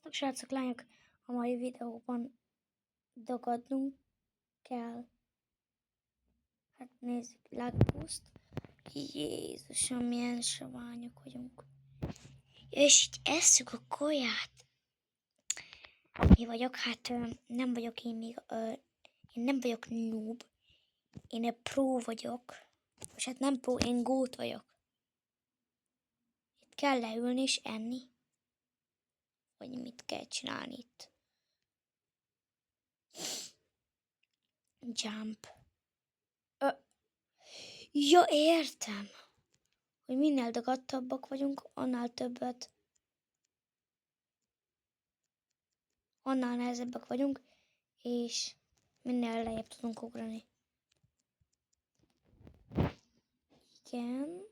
Sziasztok, srácok, lányok! A mai videóban dagadnunk kell. Hát nézzük, lágpuszt. Jézusom, milyen saványok vagyunk. És így esszük a kaját. Mi vagyok? Hát nem vagyok én még, én nem vagyok noob. Én egy pro vagyok. És hát nem pro, én gót vagyok. Itt kell leülni és enni. Vagy mit kell csinálni itt? Jump. Ja, értem. Hogy minél dagadtabbak vagyunk, annál többet, annál nehezebbek vagyunk, és minél lejjebb tudunk ugrani. Igen.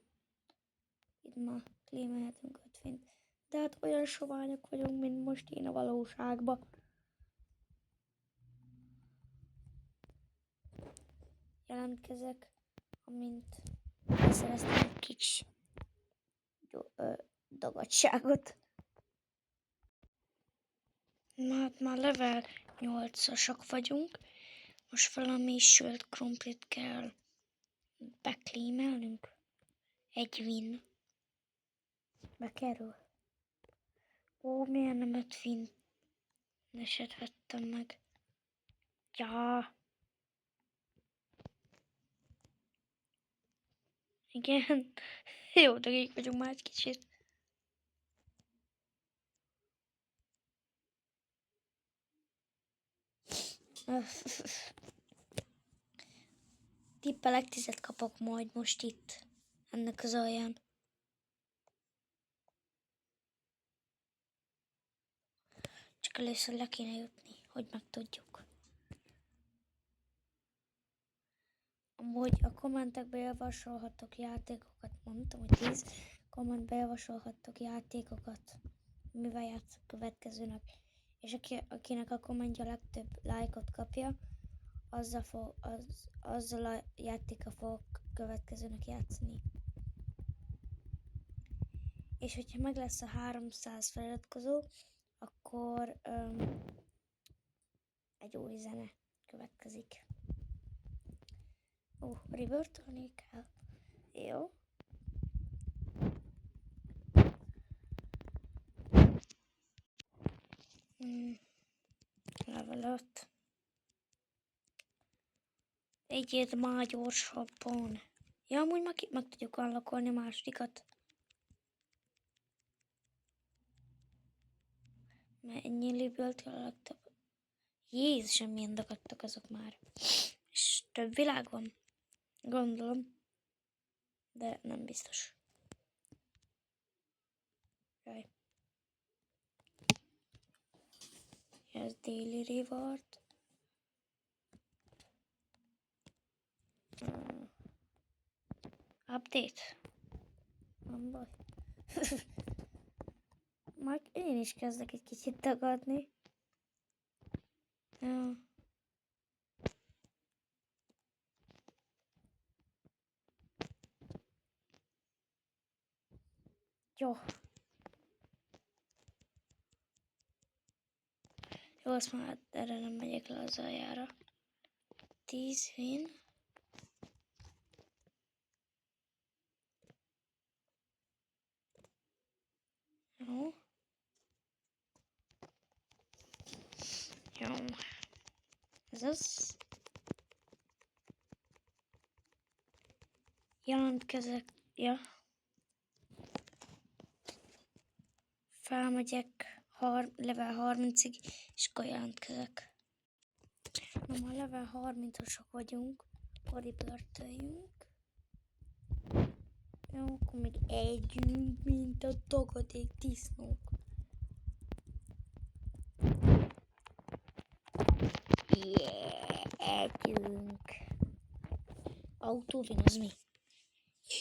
Itt ma klímelhetünk 50. De hát olyan soványok vagyunk, mint most én a valóságban. Jelentkezek, amint beszereztem egy kis dagadságot. Na hát már level 8-asak vagyunk. Most valami sült krumplit kell beklímelnünk. Egy win. Bekerül. Ó, miért nem 5 win-eset vettem meg? Ja. Igen. Jó, de így vagyunk már egy kicsit. Tippelek 10 kapok majd most itt. Ennek az alján. Csak először le kéne jutni, hogy megtudjuk. Amúgy a kommentekbe javasolhattok játékokat. Mondtam, hogy 10 kommentbe javasolhattok játékokat. Mivel játszok következő nap. És akinek a kommentje a legtöbb lájkot kapja, azzal a játékkal fogok következőnek játszani. És hogyha meg lesz a 300 feliratkozó, akkor egy új zene következik. Revertolni kell. Jó. Level 5. Egyéb már gyorsabban. Ja, amúgy meg tudjuk unlockolni a másodikat. Mert ennyi liből a legtöbb. Jézusom, milyen dagadtak azok már. És több világ van. Gondolom. De nem biztos. Jaj. Ez daily reward. Update. Nem baj. Majd én is kezdek egy kicsit dagadni. Ja. Jó. Jó, azt már erre nem megyek le az aljára. 10 win. Jó. Jó. Ez az. Jelentkezek. Ja. Felmegyek level 30-ig, és akkor jelentkezek. Na, már level 30-osok vagyunk. Reportöljünk. Jó, akkor még együnk, mint a dagadék disznók. Együnk. Autóvin az mi?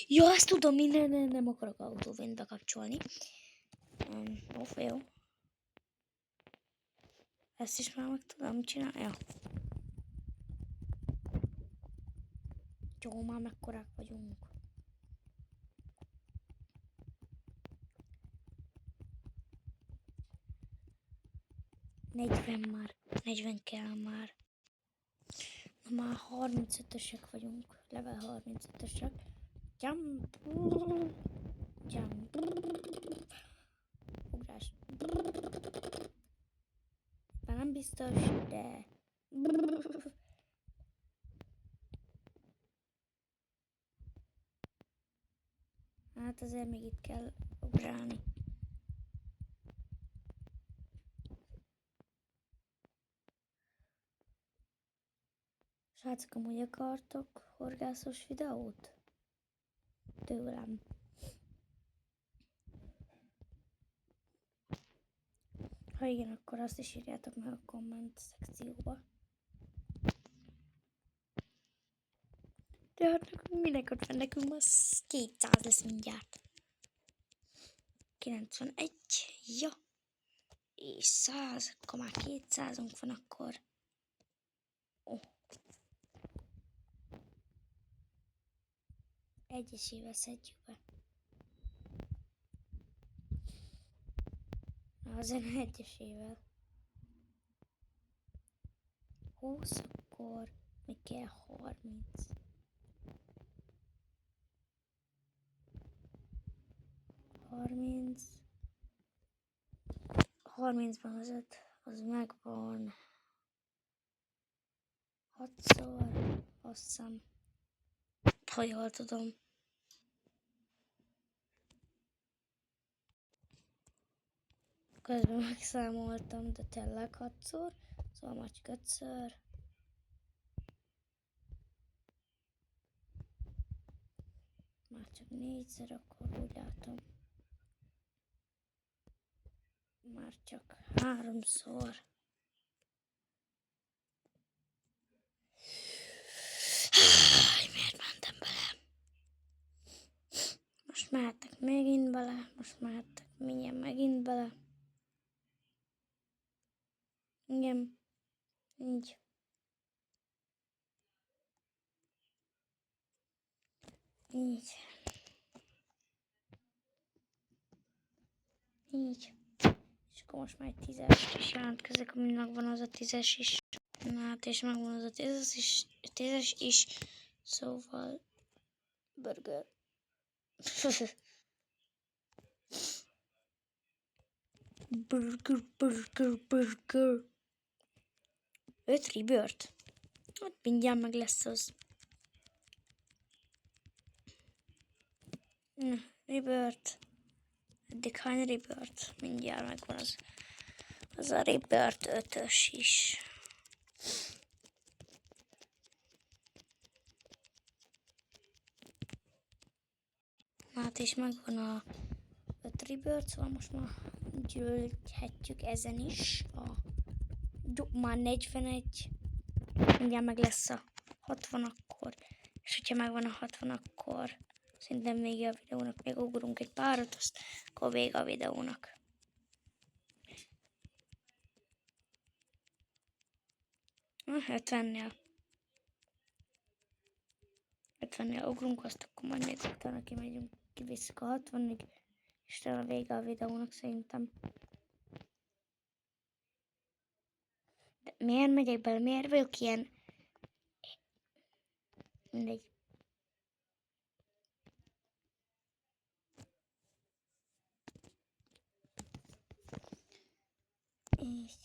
Jó, azt tudom, nem akarok autóvint bekapcsolni. Jó. Ezt is már meg tudom csinálni. Ja. Jó, már mekkorák vagyunk. 40 már. 40 kell már. Na már 35-ösek vagyunk. Level 35-ösek. Jump. Jump. Ugrás. Már nem biztos, de... Hát azért még itt kell ugrálni. Srácok, amúgy akartok horgászos videót? Tőlem. Ha igen, akkor azt is írjátok meg a komment szekcióba. De hát nekünk minek ott van, nekünk az 200 lesz mindjárt. 91, ja. És 100, akkor már 200-unk van akkor. Oh. Egyesével szedjük be. Na, azért egyesével. 20, akkor még kell 30. 30-ban az 5, az megvan. 6-szor, azt hiszem. Ha jól tudom. Közben megszámoltam, de tényleg 6-szor, szóval már csak 5-ször. Már csak 4-szer, akkor úgy látom. Már csak 3-szor. Miért mentem bele? Most mehetek megint bele, most mehetek mindjárt megint bele. Igen, így. Így. Így. És akkor most már egy 10-es is jelentkezik, amin megvan az a 10-es is. Na hát, és megvan az a 10-es is. Szóval... burger. Burger. 5 rebirth. Hát mindjárt meg lesz az. Rebirth. Eddig hány rebirth? Mindjárt megvan az a rebirth 5-ös is. Hát és megvan a 5 rebirth, szóval most már gyűlhetjük ezen is. Már 41. Mindjárt meg lesz a 60 akkor. És hogyha megvan a 60 akkor szerintem vége a videónak. Még ugrunk egy párat, azt akkor vége a videónak. Na, 50-nél. 50-nél ugrunk, azt akkor majd még utána kimegyünk, kivisszük a 60-ig, és talán vége a videónak szerintem. De miért megyek bele? Miért vagyok ilyen... Mindegy. Így.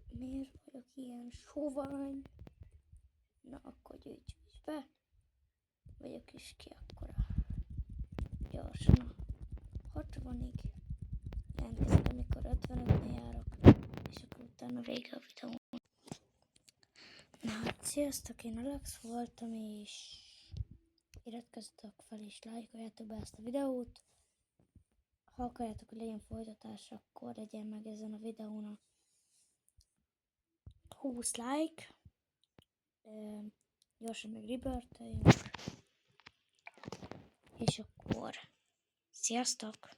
Miért vagyok ilyen sovány? Na, akkor gyűjtsük is be. Vagyok is ki akkor gyorsan a 60-ig. Jelentkezek, amikor 55-nél járok. És akkor utána vége a videó. Na hát, sziasztok, én Alex voltam, és iratkozzatok fel és lájkoljátok be ezt a videót. Ha akarjátok, hogy legyen folytatás, akkor legyen meg ezen a videónak 20 like. Gyorsan meg rebirth-öljünk. És akkor sziasztok!